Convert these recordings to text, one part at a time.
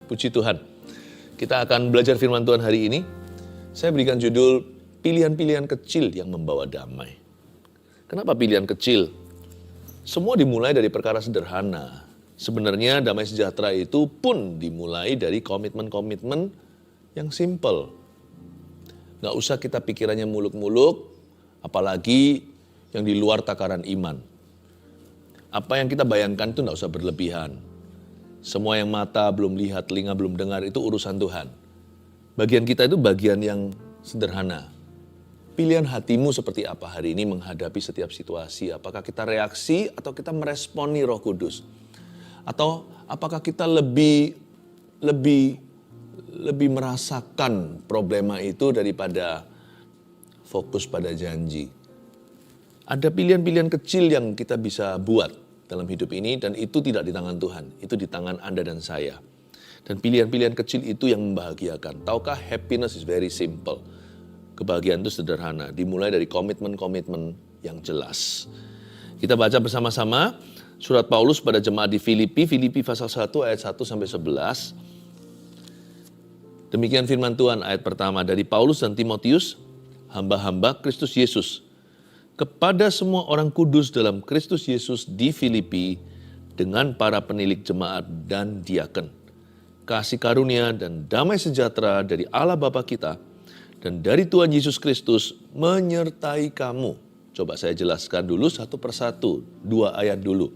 Puji Tuhan. Kita akan belajar firman Tuhan hari ini. Saya berikan judul pilihan-pilihan kecil yang membawa damai. Kenapa pilihan kecil? Semua dimulai dari perkara sederhana. Sebenarnya damai sejahtera itu pun dimulai dari komitmen-komitmen yang simple. Nggak usah kita pikirannya muluk-muluk, apalagi yang di luar takaran iman. Apa yang kita bayangkan itu nggak usah berlebihan. Semua yang mata belum lihat, telinga belum dengar, itu urusan Tuhan. Bagian kita itu bagian yang sederhana. Pilihan hatimu seperti apa hari ini menghadapi setiap situasi? Apakah kita reaksi atau kita meresponi Roh Kudus? Atau apakah kita lebih merasakan problema itu daripada fokus pada janji? Ada pilihan-pilihan kecil yang kita bisa buat dalam hidup ini, dan itu tidak di tangan Tuhan, itu di tangan Anda dan saya. Dan pilihan-pilihan kecil itu yang membahagiakan. Tahukah, happiness is very simple. Kebahagiaan itu sederhana, dimulai dari komitmen-komitmen yang jelas. Kita baca bersama-sama surat Paulus pada jemaat di Filipi pasal 1 ayat 1 sampai 11. Demikian firman Tuhan, ayat pertama, dari Paulus dan Timotius, hamba-hamba Kristus Yesus, kepada semua orang kudus dalam Kristus Yesus di Filipi, dengan para penilik jemaat dan diaken. Kasih karunia dan damai sejahtera dari Allah Bapa kita dan dari Tuhan Yesus Kristus menyertai kamu. Coba saya jelaskan dulu satu persatu, 2 ayat dulu.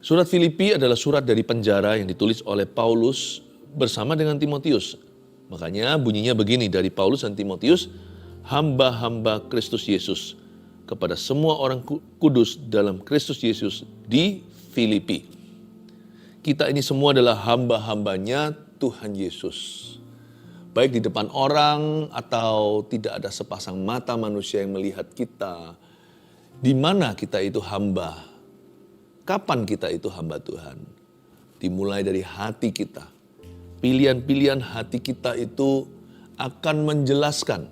Surat Filipi adalah surat dari penjara yang ditulis oleh Paulus bersama dengan Timotius. Makanya bunyinya begini, dari Paulus dan Timotius, hamba-hamba Kristus Yesus, kepada semua orang kudus dalam Kristus Yesus di Filipi. Kita ini semua adalah hamba-hambanya Tuhan Yesus. Baik di depan orang atau tidak ada sepasang mata manusia yang melihat kita. Di mana kita itu hamba? Kapan kita itu hamba Tuhan? Dimulai dari hati kita. Pilihan-pilihan hati kita itu akan menjelaskan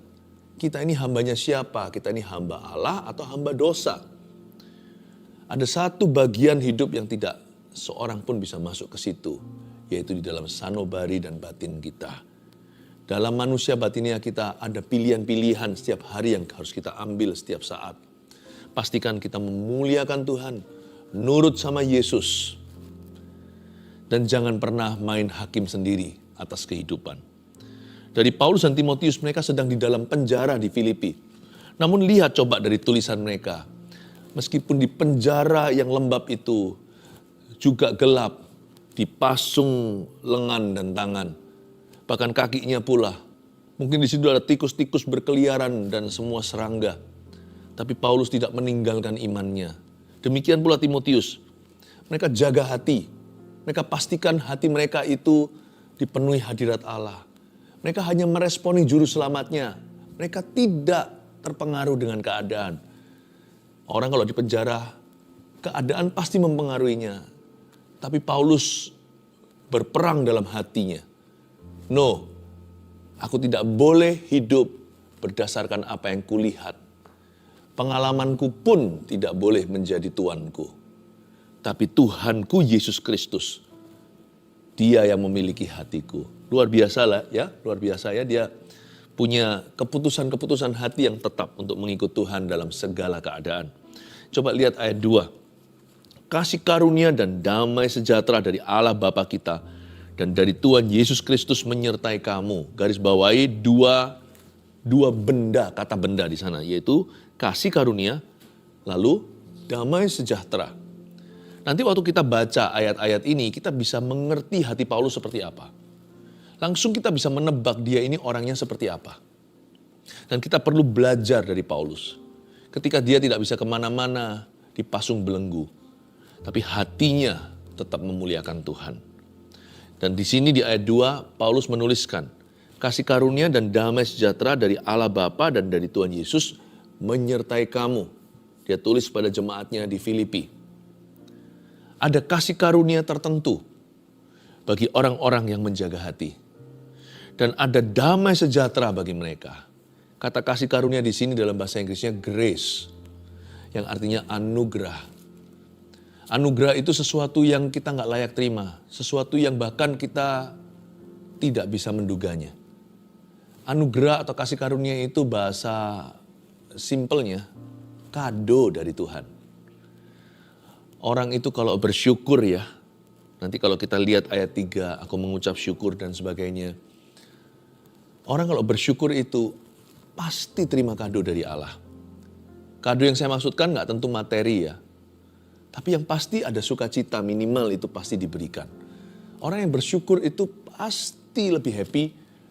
kita ini hambanya siapa? Kita ini hamba Allah atau hamba dosa? Ada satu bagian hidup yang tidak seorang pun bisa masuk ke situ, yaitu di dalam sanubari dan batin kita. Dalam manusia batinnya kita ada pilihan-pilihan setiap hari yang harus kita ambil setiap saat. Pastikan kita memuliakan Tuhan, nurut sama Yesus, dan jangan pernah main hakim sendiri atas kehidupan. Dari Paulus dan Timotius, mereka sedang di dalam penjara di Filipi. Namun lihat coba dari tulisan mereka. Meskipun di penjara yang lembab itu juga gelap, dipasung lengan dan tangan. Bahkan kakinya pula. Mungkin di situ ada tikus-tikus berkeliaran dan semua serangga. Tapi Paulus tidak meninggalkan imannya. Demikian pula Timotius. Mereka jaga hati. Mereka pastikan hati mereka itu dipenuhi hadirat Allah. Mereka hanya meresponi juru selamatnya. Mereka tidak terpengaruh dengan keadaan. Orang kalau di penjara, keadaan pasti mempengaruhinya. Tapi Paulus berperang dalam hatinya. No, aku tidak boleh hidup berdasarkan apa yang kulihat. Pengalamanku pun tidak boleh menjadi tuanku. Tapi Tuhanku Yesus Kristus, Dia yang memiliki hatiku. Luar biasa lah ya, luar biasa ya. Dia punya keputusan-keputusan hati yang tetap untuk mengikut Tuhan dalam segala keadaan. Coba lihat ayat 2. Kasih karunia dan damai sejahtera dari Allah Bapa kita dan dari Tuhan Yesus Kristus menyertai kamu. Garis bawahi dua benda, kata benda di sana, yaitu kasih karunia, lalu damai sejahtera. Nanti waktu kita baca ayat-ayat ini, kita bisa mengerti hati Paulus seperti apa. Langsung kita bisa menebak dia ini orangnya seperti apa. Dan kita perlu belajar dari Paulus. Ketika dia tidak bisa kemana-mana, dipasung belenggu. Tapi hatinya tetap memuliakan Tuhan. Dan di sini di ayat 2, Paulus menuliskan, kasih karunia dan damai sejahtera dari Allah Bapa dan dari Tuhan Yesus menyertai kamu. Dia tulis pada jemaatnya di Filipi. Ada kasih karunia tertentu bagi orang-orang yang menjaga hati. Dan ada damai sejahtera bagi mereka. Kata kasih karunia di sini dalam bahasa Inggrisnya grace, yang artinya anugerah. Anugerah itu sesuatu yang kita nggak layak terima. Sesuatu yang bahkan kita tidak bisa menduganya. Anugerah atau kasih karunia itu bahasa simpelnya kado dari Tuhan. Orang itu kalau bersyukur ya, nanti kalau kita lihat ayat 3, aku mengucap syukur dan sebagainya. Orang kalau bersyukur itu pasti terima kado dari Allah. Kado yang saya maksudkan nggak tentu materi ya. Tapi yang pasti ada sukacita, minimal itu pasti diberikan. Orang yang bersyukur itu pasti lebih happy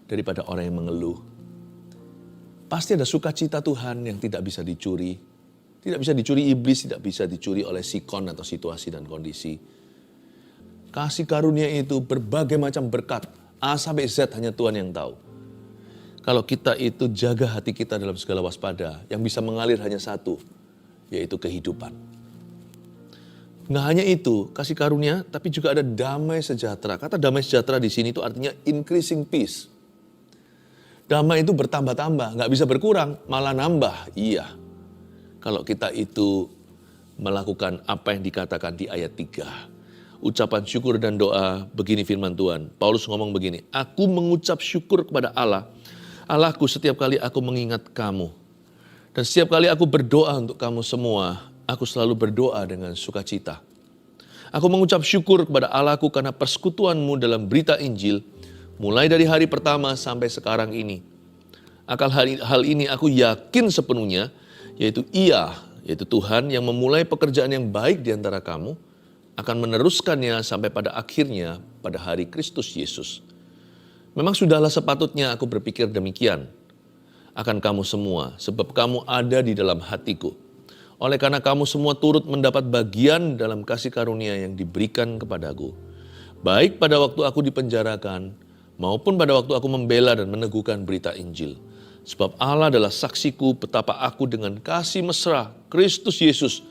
daripada orang yang mengeluh. Pasti ada sukacita Tuhan yang tidak bisa dicuri. Tidak bisa dicuri iblis, tidak bisa dicuri oleh sikon atau situasi dan kondisi. Kasih karunia itu berbagai macam berkat. A sampai Z hanya Tuhan yang tahu. Kalau kita itu jaga hati kita dalam segala waspada, yang bisa mengalir hanya satu, yaitu kehidupan. Nggak hanya itu, kasih karunia, tapi juga ada damai sejahtera. Kata damai sejahtera di sini itu artinya increasing peace. Damai itu bertambah-tambah, nggak bisa berkurang, malah nambah. Iya, kalau kita itu melakukan apa yang dikatakan di ayat 3. Ucapan syukur dan doa, begini firman Tuhan. Paulus ngomong begini, aku mengucap syukur kepada Allah. Allahku, setiap kali aku mengingat kamu. Dan setiap kali aku berdoa untuk kamu semua, aku selalu berdoa dengan sukacita. Aku mengucap syukur kepada Allahku karena persekutuanmu dalam berita Injil, mulai dari hari pertama sampai sekarang ini. Akan hal ini aku yakin sepenuhnya, yaitu yaitu Tuhan yang memulai pekerjaan yang baik di antara kamu, akan meneruskannya sampai pada akhirnya pada hari Kristus Yesus. Memang sudahlah sepatutnya aku berpikir demikian akan kamu semua, sebab kamu ada di dalam hatiku. Oleh karena kamu semua turut mendapat bagian dalam kasih karunia yang diberikan kepadaku. Baik pada waktu aku dipenjarakan, maupun pada waktu aku membela dan meneguhkan berita Injil. Sebab Allah adalah saksiku betapa aku dengan kasih mesra Kristus Yesus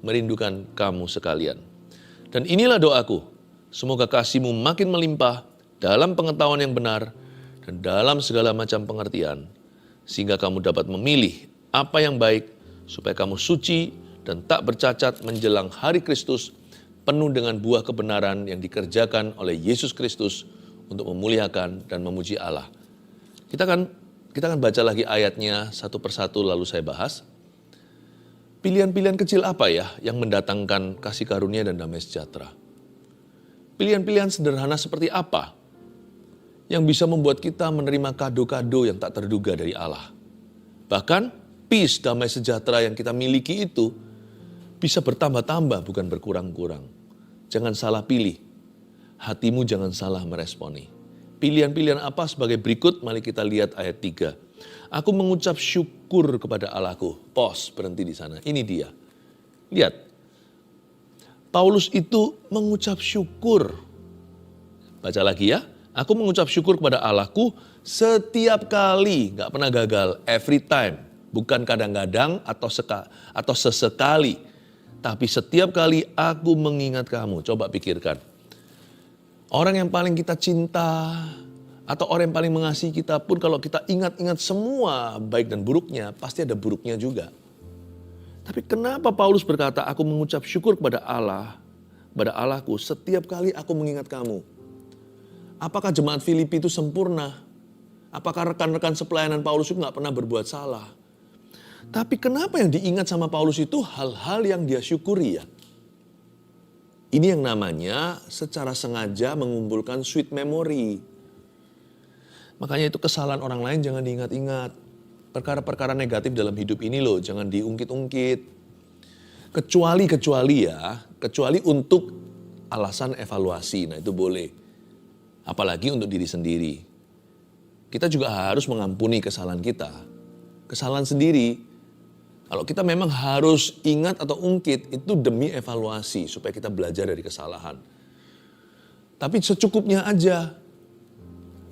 merindukan kamu sekalian. Dan inilah doaku, semoga kasihmu makin melimpah dalam pengetahuan yang benar dan dalam segala macam pengertian, sehingga kamu dapat memilih apa yang baik, supaya kamu suci dan tak bercacat menjelang hari Kristus, penuh dengan buah kebenaran yang dikerjakan oleh Yesus Kristus untuk memuliakan dan memuji Allah. Kita akan baca lagi ayatnya satu persatu lalu saya bahas. Pilihan-pilihan kecil apa ya yang mendatangkan kasih karunia dan damai sejahtera? Pilihan-pilihan sederhana seperti apa yang bisa membuat kita menerima kado-kado yang tak terduga dari Allah? Bahkan peace, damai sejahtera yang kita miliki itu bisa bertambah-tambah, bukan berkurang-kurang. Jangan salah pilih. Hatimu jangan salah meresponi. Pilihan-pilihan apa sebagai berikut? Mari kita lihat ayat 3. Aku mengucap syukur kepada Allahku. Pause, berhenti di sana. Ini dia. Lihat. Paulus itu mengucap syukur. Baca lagi ya. Aku mengucap syukur kepada Allahku setiap kali. Gak pernah gagal. Every time. Bukan kadang-kadang atau sesekali. Tapi setiap kali aku mengingat kamu. Coba pikirkan. Orang yang paling kita cinta atau orang yang paling mengasihi kita pun kalau kita ingat-ingat semua baik dan buruknya, pasti ada buruknya juga. Tapi kenapa Paulus berkata, aku mengucap syukur kepada Allah, kepada Allahku setiap kali aku mengingat kamu. Apakah jemaat Filipi itu sempurna? Apakah rekan-rekan sepelayanan Paulus itu gak pernah berbuat salah? Tapi kenapa yang diingat sama Paulus itu hal-hal yang dia syukuri ya? Ini yang namanya secara sengaja mengumpulkan sweet memory. Makanya itu kesalahan orang lain jangan diingat-ingat. Perkara-perkara negatif dalam hidup ini loh, jangan diungkit-ungkit. Kecuali untuk alasan evaluasi, nah itu boleh. Apalagi untuk diri sendiri. Kita juga harus mengampuni kesalahan kita. Kesalahan sendiri. Kalau kita memang harus ingat atau ungkit, itu demi evaluasi supaya kita belajar dari kesalahan. Tapi secukupnya aja.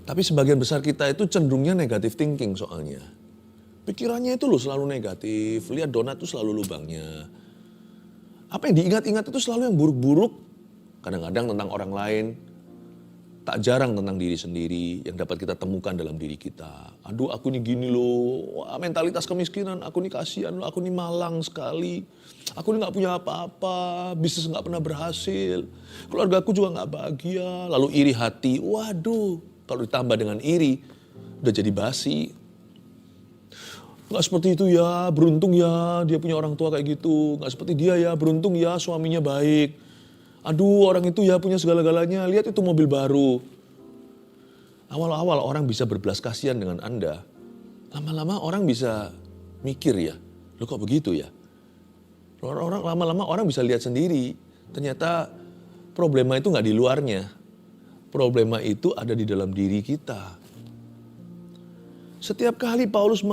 Tapi sebagian besar kita itu cenderungnya negative thinking soalnya. Pikirannya itu loh selalu negatif, lihat donat itu selalu lubangnya. Apa yang diingat-ingat itu selalu yang buruk-buruk. Kadang-kadang tentang orang lain. Tak jarang tentang diri sendiri yang dapat kita temukan dalam diri kita. Aduh, aku nih gini loh, wah, mentalitas kemiskinan, aku nih kasihan loh, aku nih malang sekali. Aku nih gak punya apa-apa, bisnis gak pernah berhasil. Keluarga aku juga gak bahagia, lalu iri hati. Waduh, kalau ditambah dengan iri, udah jadi basi. Gak seperti itu ya, beruntung ya dia punya orang tua kayak gitu. Gak seperti dia ya, beruntung ya suaminya baik. Aduh, orang itu ya punya segala-galanya, lihat itu mobil baru. Awal-awal orang bisa berbelas kasihan dengan Anda. Lama-lama orang bisa mikir ya, loh kok begitu ya? Lama-lama orang bisa lihat sendiri, ternyata problema itu gak di luarnya. Problema itu ada di dalam diri kita. Setiap kali Paulus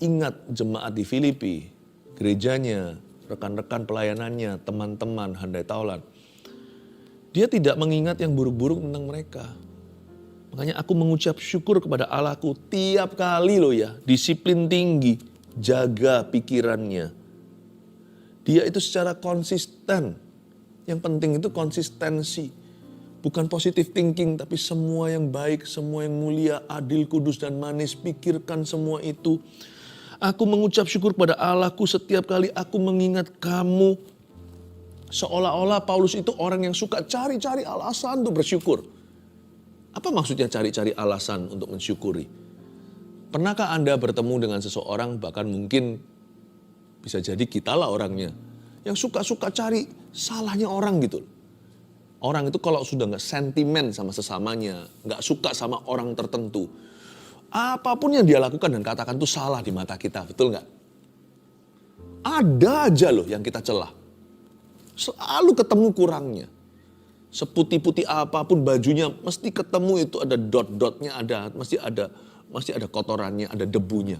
ingat jemaat di Filipi, gerejanya, rekan-rekan pelayanannya, teman-teman, handai taulan. Dia tidak mengingat yang buruk-buruk tentang mereka. Makanya aku mengucap syukur kepada Allahku tiap kali loh ya, disiplin tinggi, jaga pikirannya. Dia itu secara konsisten. Yang penting itu konsistensi. Bukan positive thinking, tapi semua yang baik, semua yang mulia, adil, kudus, dan manis. Pikirkan semua itu. Aku mengucap syukur kepada Allahku setiap kali aku mengingat kamu. Seolah-olah Paulus itu orang yang suka cari-cari alasan untuk bersyukur. Apa maksudnya cari-cari alasan untuk mensyukuri? Pernahkah Anda bertemu dengan seseorang, bahkan mungkin bisa jadi kitalah orangnya, yang suka-suka cari salahnya orang gitu. Orang itu kalau sudah gak sentimen sama sesamanya, gak suka sama orang tertentu, apapun yang dia lakukan dan katakan itu salah di mata kita, betul gak? Ada aja loh yang kita celah. Selalu ketemu kurangnya. Seputih-putih apapun bajunya, mesti ketemu itu ada dot-dotnya, masih ada kotorannya, ada debunya.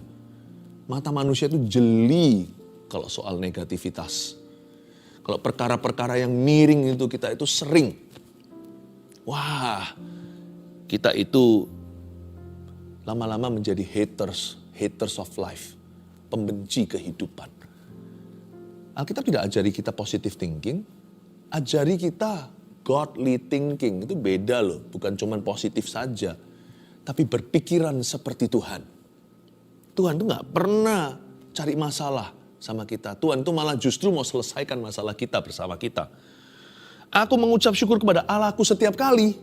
Mata manusia itu jeli kalau soal negativitas. Kalau perkara-perkara yang miring itu kita itu sering. Wah, kita itu lama-lama menjadi haters of life. Pembenci kehidupan. Alkitab tidak ajari kita positive thinking, ajari kita godly thinking. Itu beda loh, bukan cuma positif saja. Tapi berpikiran seperti Tuhan. Tuhan itu gak pernah cari masalah sama kita. Tuhan itu malah justru mau selesaikan masalah kita bersama kita. Aku mengucap syukur kepada Allahku setiap kali.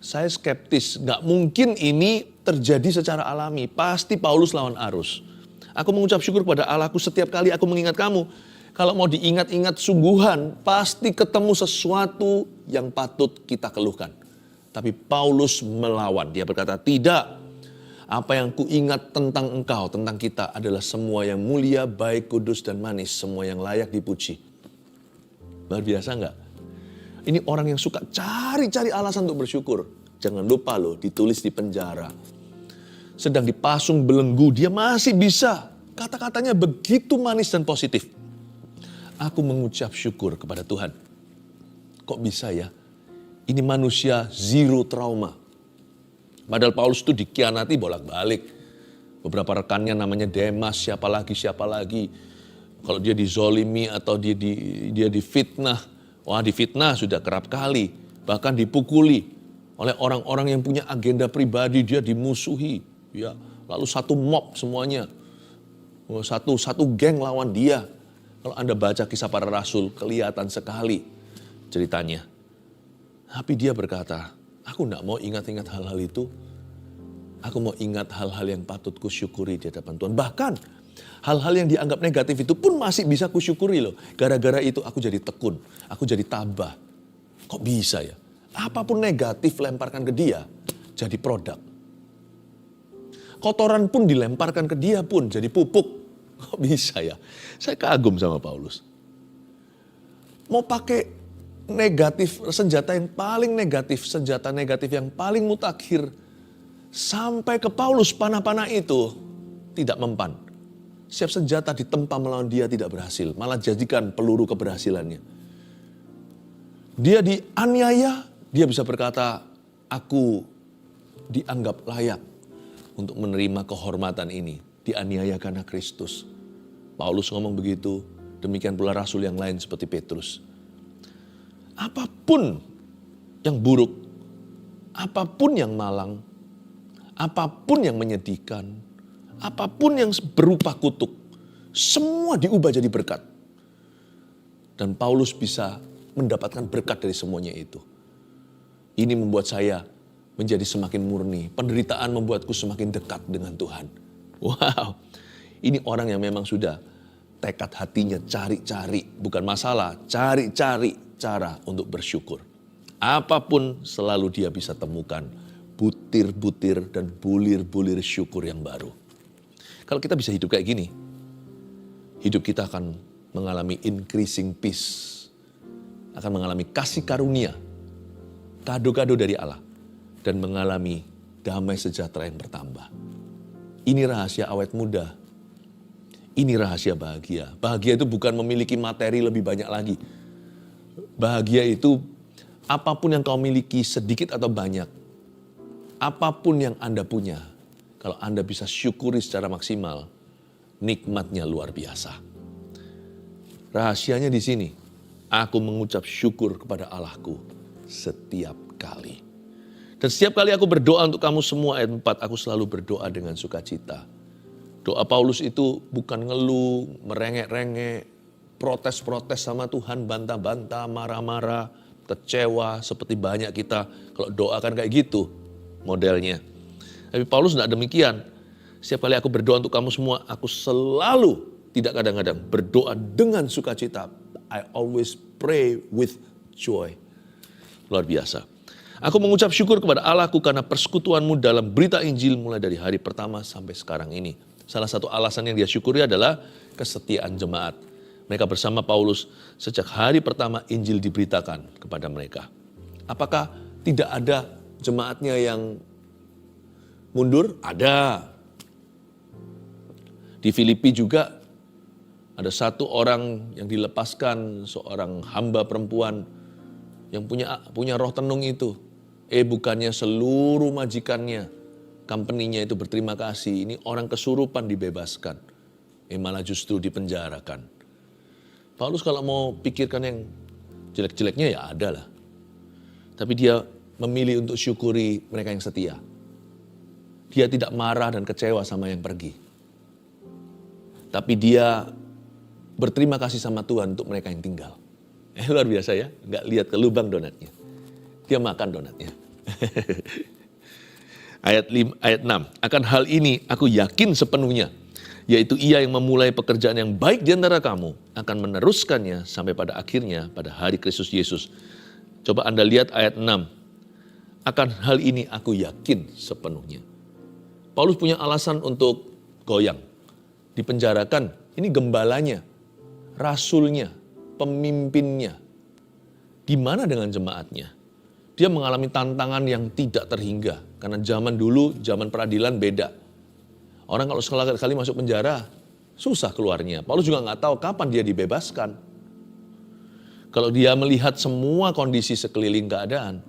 Saya skeptis, gak mungkin ini terjadi secara alami. Pasti Paulus lawan arus. Aku mengucap syukur kepada Allahku setiap kali aku mengingat kamu. Kalau mau diingat-ingat sungguhan, pasti ketemu sesuatu yang patut kita keluhkan. Tapi Paulus melawan. Dia berkata, tidak. Apa yang kuingat tentang engkau, tentang kita adalah semua yang mulia, baik, kudus, dan manis. Semua yang layak dipuji. Luar biasa enggak? Ini orang yang suka cari-cari alasan untuk bersyukur. Jangan lupa loh, ditulis di penjara. Sedang dipasung belenggu, dia masih bisa. Kata-katanya begitu manis dan positif. Aku mengucap syukur kepada Tuhan. Kok bisa ya? Ini manusia zero trauma. Padahal Paulus itu dikhianati bolak-balik. Beberapa rekannya namanya Demas, siapa lagi. Kalau dia dizolimi atau dia difitnah. Wah, difitnah sudah kerap kali. Bahkan dipukuli oleh orang-orang yang punya agenda pribadi, dia dimusuhi. Ya, lalu satu mob semuanya. Satu geng lawan dia. Kalau Anda baca kisah para rasul, kelihatan sekali ceritanya. Tapi dia berkata, aku tidak mau ingat-ingat hal-hal itu. Aku mau ingat hal-hal yang patut kusyukuri di hadapan Tuhan. Bahkan hal-hal yang dianggap negatif itu pun masih bisa kusyukuri loh. Gara-gara itu aku jadi tekun, aku jadi tabah. Kok bisa ya? Apapun negatif lemparkan ke dia, jadi produk. Kotoran pun dilemparkan ke dia pun jadi pupuk. Kok bisa ya? Saya kagum sama Paulus. Mau pakai negatif, senjata yang paling negatif, senjata negatif yang paling mutakhir. Sampai ke Paulus panah-panah itu tidak mempan. Setiap senjata ditempa melawan dia tidak berhasil. Malah jadikan peluru keberhasilannya. Dia dianiaya, dia bisa berkata, aku dianggap layak untuk menerima kehormatan ini. Dianiaya karena Kristus. Paulus ngomong begitu, demikian pula rasul yang lain seperti Petrus. Apapun yang buruk, apapun yang malang, apapun yang menyedihkan, apapun yang berupa kutuk, semua diubah jadi berkat. Dan Paulus bisa mendapatkan berkat dari semuanya itu. Ini membuat saya menjadi semakin murni. Penderitaan membuatku semakin dekat dengan Tuhan. Wow, ini orang yang memang sudah tekad hatinya cari-cari, bukan masalah, cari-cari cara untuk bersyukur. Apapun selalu dia bisa temukan butir-butir dan bulir-bulir syukur yang baru. Kalau kita bisa hidup kayak gini, hidup kita akan mengalami increasing peace, akan mengalami kasih karunia, kado-kado dari Allah, dan mengalami damai sejahtera yang bertambah. Ini rahasia awet muda. Ini rahasia bahagia. Bahagia itu bukan memiliki materi lebih banyak lagi. Bahagia itu apapun yang kau miliki, sedikit atau banyak, apapun yang Anda punya, kalau Anda bisa syukuri secara maksimal, nikmatnya luar biasa. Rahasianya di sini, aku mengucap syukur kepada Allahku setiap kali. Dan setiap kali aku berdoa untuk kamu semua, ayat 4, aku selalu berdoa dengan sukacita. Doa Paulus itu bukan ngeluh, merengek-rengek, protes-protes sama Tuhan, bantah-bantah, marah-marah, kecewa, seperti banyak kita kalau doa kan kayak gitu modelnya. Tapi Paulus tidak demikian. Setiap kali aku berdoa untuk kamu semua, aku selalu, tidak kadang-kadang, berdoa dengan sukacita. I always pray with joy. Luar biasa. Aku mengucap syukur kepada Allahku karena persekutuanmu dalam berita Injil mulai dari hari pertama sampai sekarang ini. Salah satu alasan yang dia syukuri adalah kesetiaan jemaat. Mereka bersama Paulus sejak hari pertama Injil diberitakan kepada mereka. Apakah tidak ada jemaatnya yang mundur? Ada. Di Filipi juga ada satu orang yang dilepaskan, seorang hamba perempuan yang punya roh tenung itu. Bukannya seluruh majikannya, company-nya itu berterima kasih. Ini orang kesurupan dibebaskan. Malah justru dipenjarakan. Paulus kalau mau pikirkan yang jelek-jeleknya ya ada lah. Tapi dia memilih untuk syukuri mereka yang setia. Dia tidak marah dan kecewa sama yang pergi. Tapi dia berterima kasih sama Tuhan untuk mereka yang tinggal. Luar biasa ya, nggak lihat ke lubang donatnya. Dia makan donatnya. Ayat 6, akan hal ini aku yakin sepenuhnya, yaitu ia yang memulai pekerjaan yang baik di antara kamu, akan meneruskannya sampai pada akhirnya pada hari Kristus Yesus. Coba Anda lihat ayat 6, akan hal ini aku yakin sepenuhnya. Paulus punya alasan untuk goyang, dipenjarakan, ini gembalanya, rasulnya, pemimpinnya. Gimana dengan jemaatnya? Dia mengalami tantangan yang tidak terhingga. Karena zaman dulu, zaman peradilan beda. Orang kalau sekali masuk penjara, susah keluarnya. Paulus juga nggak tahu kapan dia dibebaskan. Kalau dia melihat semua kondisi sekeliling keadaan,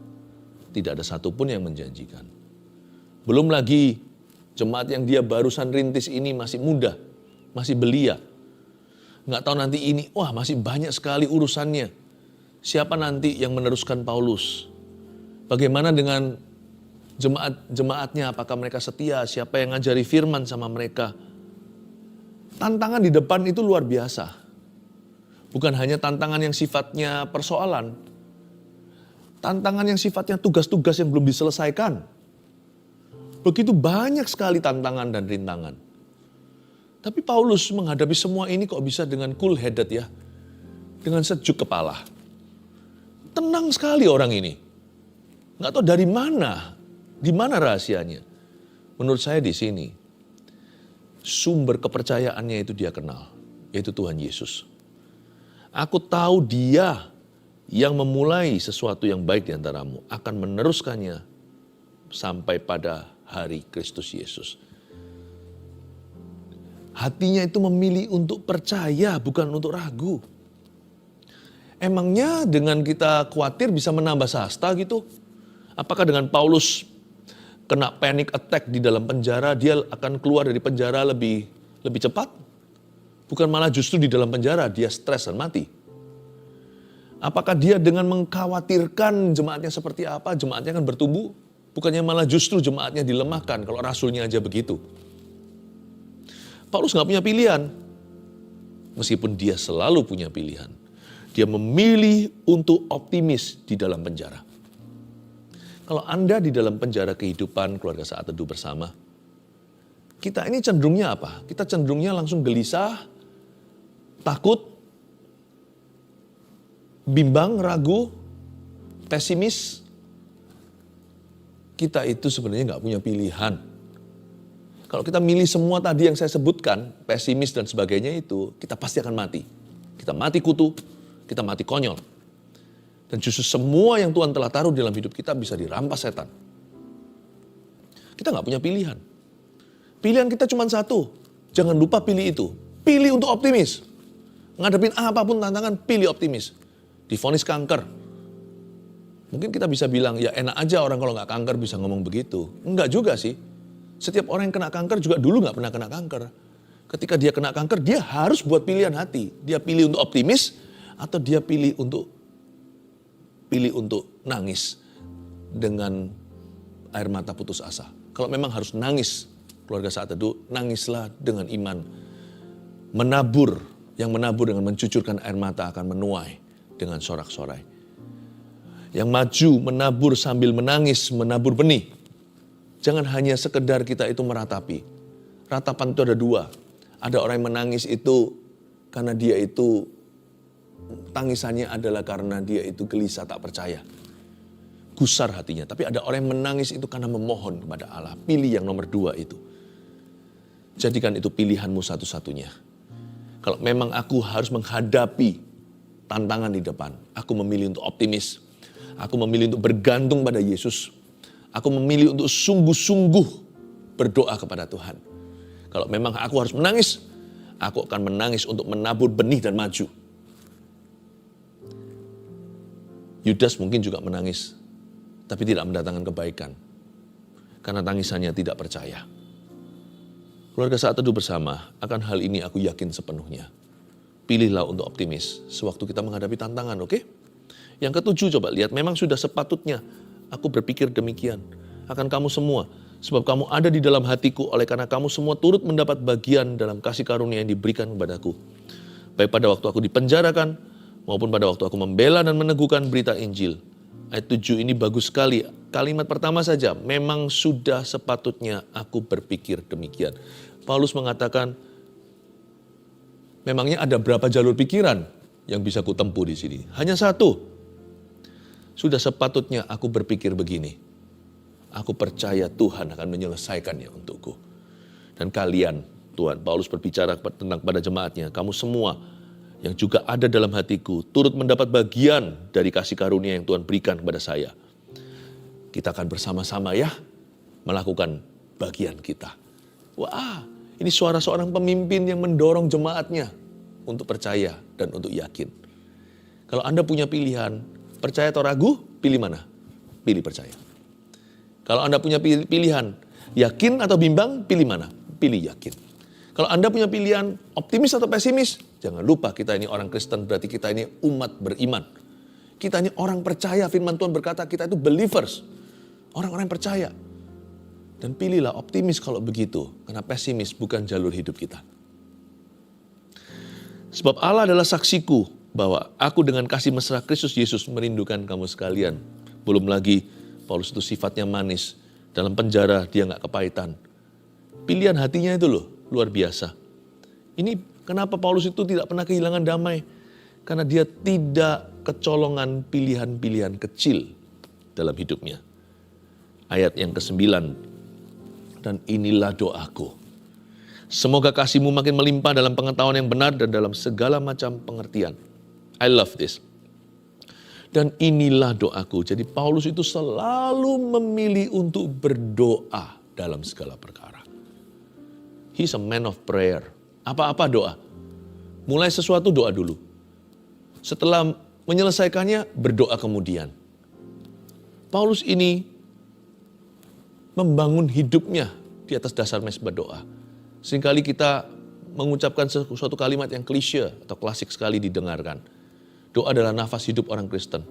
tidak ada satupun yang menjanjikan. Belum lagi jemaat yang dia barusan rintis ini masih muda, masih belia. Nggak tahu nanti ini, wah masih banyak sekali urusannya. Siapa nanti yang meneruskan Paulus? Bagaimana dengan jemaat-jemaatnya? Apakah mereka setia? Siapa yang ngajari firman sama mereka? Tantangan di depan itu luar biasa. Bukan hanya tantangan yang sifatnya persoalan. Tantangan yang sifatnya tugas-tugas yang belum diselesaikan. Begitu banyak sekali tantangan dan rintangan. Tapi Paulus menghadapi semua ini kok bisa dengan cool headed ya. Dengan sejuk kepala. Tenang sekali orang ini. Nggak tahu dari mana, di mana rahasianya. Menurut saya di sini, sumber kepercayaannya itu dia kenal, yaitu Tuhan Yesus. Aku tahu dia yang memulai sesuatu yang baik di antaramu, akan meneruskannya sampai pada hari Kristus Yesus. Hatinya itu memilih untuk percaya, bukan untuk ragu. Emangnya dengan kita khawatir bisa menambah sasta gitu? Apakah dengan Paulus kena panic attack di dalam penjara, dia akan keluar dari penjara lebih cepat? Bukan malah justru di dalam penjara dia stres dan mati. Apakah dia dengan mengkhawatirkan jemaatnya seperti apa, jemaatnya akan bertumbuh? Bukannya malah justru jemaatnya dilemahkan kalau rasulnya aja begitu. Paulus nggak punya pilihan. Meskipun dia selalu punya pilihan. Dia memilih untuk optimis di dalam penjara. Kalau Anda di dalam penjara kehidupan keluarga saat teduh bersama, kita ini cenderungnya apa? Kita cenderungnya langsung gelisah, takut, bimbang, ragu, pesimis. Kita itu sebenarnya nggak punya pilihan. Kalau kita milih semua tadi yang saya sebutkan, pesimis dan sebagainya itu, kita pasti akan mati. Kita mati kutu, kita mati konyol. Dan justru semua yang Tuhan telah taruh dalam hidup kita bisa dirampas setan. Kita nggak punya pilihan. Pilihan kita cuma satu, jangan lupa pilih itu. Pilih untuk optimis. Ngadepin apapun tantangan, pilih optimis. Divonis kanker. Mungkin kita bisa bilang, ya enak aja orang kalau nggak kanker bisa ngomong begitu. Enggak juga sih. Setiap orang yang kena kanker juga dulu nggak pernah kena kanker. Ketika dia kena kanker, dia harus buat pilihan hati. Dia pilih untuk optimis, atau dia pilih untuk nangis dengan air mata putus asa. Kalau memang harus nangis, keluarga saat teduh, nangislah dengan iman. Menabur, yang menabur dengan mencucurkan air mata akan menuai dengan sorak-sorai. Yang maju menabur sambil menangis, menabur benih. Jangan hanya sekedar kita itu meratapi. Ratapan itu ada dua. Ada orang yang menangis itu karena dia itu, tangisannya adalah karena dia itu gelisah tak percaya. Gusar hatinya. Tapi ada orang yang menangis itu karena memohon kepada Allah. Pilih yang nomor dua itu. Jadikan itu pilihanmu satu-satunya. Kalau memang aku harus menghadapi tantangan di depan, aku memilih untuk optimis. Aku memilih untuk bergantung pada Yesus. Aku memilih untuk sungguh-sungguh berdoa kepada Tuhan. Kalau memang aku harus menangis, aku akan menangis untuk menabur benih dan maju. Yudas mungkin juga menangis, tapi tidak mendatangkan kebaikan. Karena tangisannya tidak percaya. Keluarga saat teduh bersama, akan hal ini aku yakin sepenuhnya. Pilihlah untuk optimis sewaktu kita menghadapi tantangan, oke? Yang ketujuh, coba lihat, memang sudah sepatutnya aku berpikir demikian akan kamu semua. Sebab kamu ada di dalam hatiku, oleh karena kamu semua turut mendapat bagian dalam kasih karunia yang diberikan kepadaku. Baik pada waktu aku dipenjarakan, maupun pada waktu aku membela dan meneguhkan berita Injil. Ayat 7 ini bagus sekali. Kalimat pertama saja, memang sudah sepatutnya aku berpikir demikian. Paulus mengatakan, memangnya ada berapa jalur pikiran yang bisa kutempuh di sini? Hanya satu. Sudah sepatutnya aku berpikir begini. Aku percaya Tuhan akan menyelesaikannya untukku. Dan kalian, Tuhan, Paulus berbicara tentang pada jemaatnya, kamu semua yang juga ada dalam hatiku, turut mendapat bagian dari kasih karunia yang Tuhan berikan kepada saya. Kita akan bersama-sama ya, melakukan bagian kita. Wah, ini suara seorang pemimpin yang mendorong jemaatnya untuk percaya dan untuk yakin. Kalau Anda punya pilihan, percaya atau ragu, pilih mana? Pilih percaya. Kalau Anda punya pilihan, yakin atau bimbang, pilih mana? Pilih yakin. Kalau Anda punya pilihan optimis atau pesimis, jangan lupa kita ini orang Kristen, berarti kita ini umat beriman. Kita ini orang percaya, firman Tuhan berkata kita itu believers. Orang-orang yang percaya. Dan pilihlah optimis kalau begitu, karena pesimis bukan jalur hidup kita. Sebab Allah adalah saksiku bahwa aku dengan kasih mesra Kristus Yesus merindukan kamu sekalian. Belum lagi Paulus itu sifatnya manis. Dalam penjara dia gak kepahitan. Pilihan hatinya itu loh, luar biasa. Ini kenapa Paulus itu tidak pernah kehilangan damai. Karena dia tidak kecolongan pilihan-pilihan kecil dalam hidupnya. Ayat yang ke-9. Dan inilah doaku. Semoga kasihmu makin melimpah dalam pengetahuan yang benar dan dalam segala macam pengertian. I love this. Dan inilah doaku. Jadi Paulus itu selalu memilih untuk berdoa dalam segala perkara. He's a man of prayer. Apa-apa doa. Mulai sesuatu doa dulu. Setelah menyelesaikannya berdoa kemudian. Paulus ini membangun hidupnya di atas dasar mesbah doa. Seringkali kita mengucapkan suatu kalimat yang klise atau klasik sekali didengarkan. Doa adalah nafas hidup orang Kristen.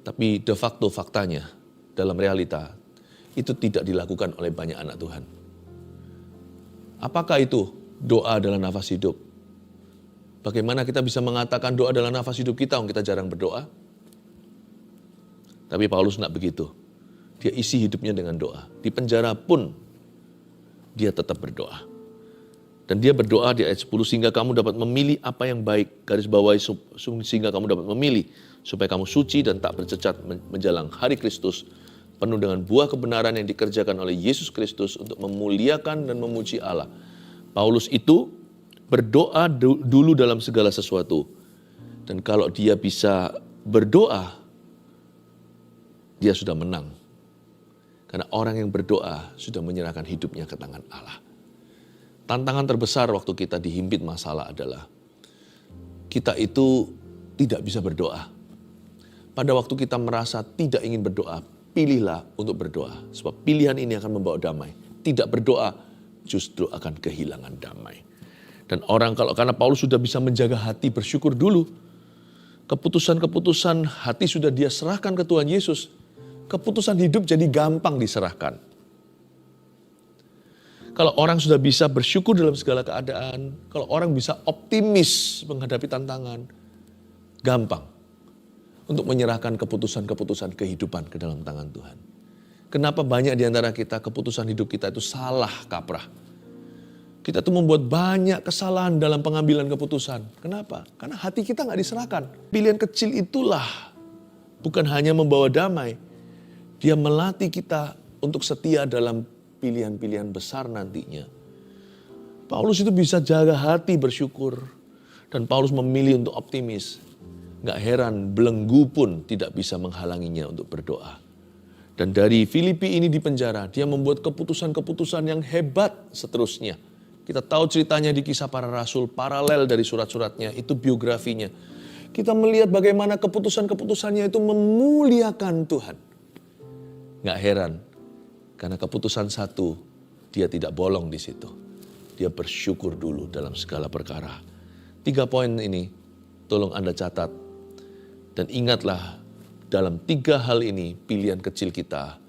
Tapi de facto faktanya dalam realita, itu tidak dilakukan oleh banyak anak Tuhan. Apakah itu doa adalah nafas hidup? Bagaimana kita bisa mengatakan doa adalah nafas hidup kita, kita jarang berdoa? Tapi Paulus tidak begitu. Dia isi hidupnya dengan doa. Di penjara pun dia tetap berdoa. Dan dia berdoa di ayat 10, sehingga kamu dapat memilih apa yang baik. Garis bawahi, sehingga kamu dapat memilih. Supaya kamu suci dan tak bercacat menjelang hari Kristus. Penuh dengan buah kebenaran yang dikerjakan oleh Yesus Kristus untuk memuliakan dan memuji Allah. Paulus itu berdoa dulu dalam segala sesuatu. Dan kalau dia bisa berdoa, dia sudah menang. Karena orang yang berdoa sudah menyerahkan hidupnya ke tangan Allah. Tantangan terbesar waktu kita dihimpit masalah adalah kita itu tidak bisa berdoa. Pada waktu kita merasa tidak ingin berdoa, pilihlah untuk berdoa. Sebab pilihan ini akan membawa damai. Tidak berdoa justru akan kehilangan damai. Dan karena Paulus sudah bisa menjaga hati bersyukur dulu. Keputusan-keputusan hati sudah dia serahkan ke Tuhan Yesus. Keputusan hidup jadi gampang diserahkan. Kalau orang sudah bisa bersyukur dalam segala keadaan, kalau orang bisa optimis menghadapi tantangan, gampang untuk menyerahkan keputusan-keputusan kehidupan ke dalam tangan Tuhan. Kenapa banyak di antara kita keputusan hidup kita itu salah kaprah? Kita tuh membuat banyak kesalahan dalam pengambilan keputusan. Kenapa? Karena hati kita nggak diserahkan. Pilihan kecil itulah bukan hanya membawa damai, dia melatih kita untuk setia dalam pilihan-pilihan besar nantinya. Paulus itu bisa jaga hati bersyukur. Dan Paulus memilih untuk optimis. Gak heran belenggu pun tidak bisa menghalanginya untuk berdoa. Dan dari Filipi ini di penjara, dia membuat keputusan-keputusan yang hebat seterusnya. Kita tahu ceritanya di Kisah Para Rasul, paralel dari surat-suratnya, itu biografinya. Kita melihat bagaimana keputusan-keputusannya itu memuliakan Tuhan. Gak heran. Karena keputusan satu, dia tidak bolong di situ. Dia bersyukur dulu dalam segala perkara. 3 poin ini, tolong Anda catat. Dan ingatlah, dalam 3 hal ini, pilihan kecil kita,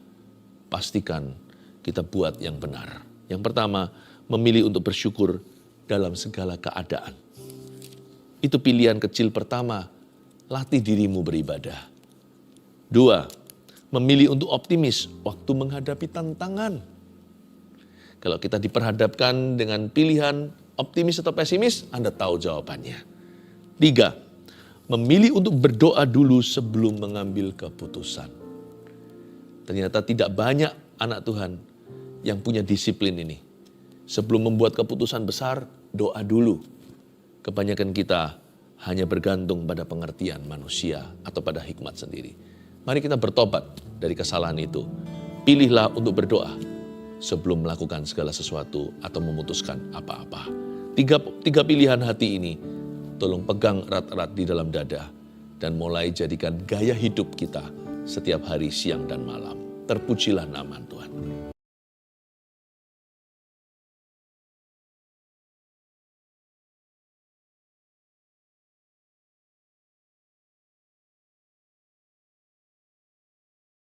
pastikan kita buat yang benar. Yang pertama, memilih untuk bersyukur dalam segala keadaan. Itu pilihan kecil pertama, latih dirimu beribadah. 2, memilih untuk optimis waktu menghadapi tantangan. Kalau kita diperhadapkan dengan pilihan optimis atau pesimis, Anda tahu jawabannya. 3, memilih untuk berdoa dulu sebelum mengambil keputusan. Ternyata tidak banyak anak Tuhan yang punya disiplin ini. Sebelum membuat keputusan besar, doa dulu. Kebanyakan kita hanya bergantung pada pengertian manusia atau pada hikmat sendiri. Mari kita bertobat dari kesalahan itu. Pilihlah untuk berdoa sebelum melakukan segala sesuatu atau memutuskan apa-apa. 3 pilihan hati ini tolong pegang erat-erat di dalam dada dan mulai jadikan gaya hidup kita setiap hari, siang dan malam. Terpujilah nama Tuhan.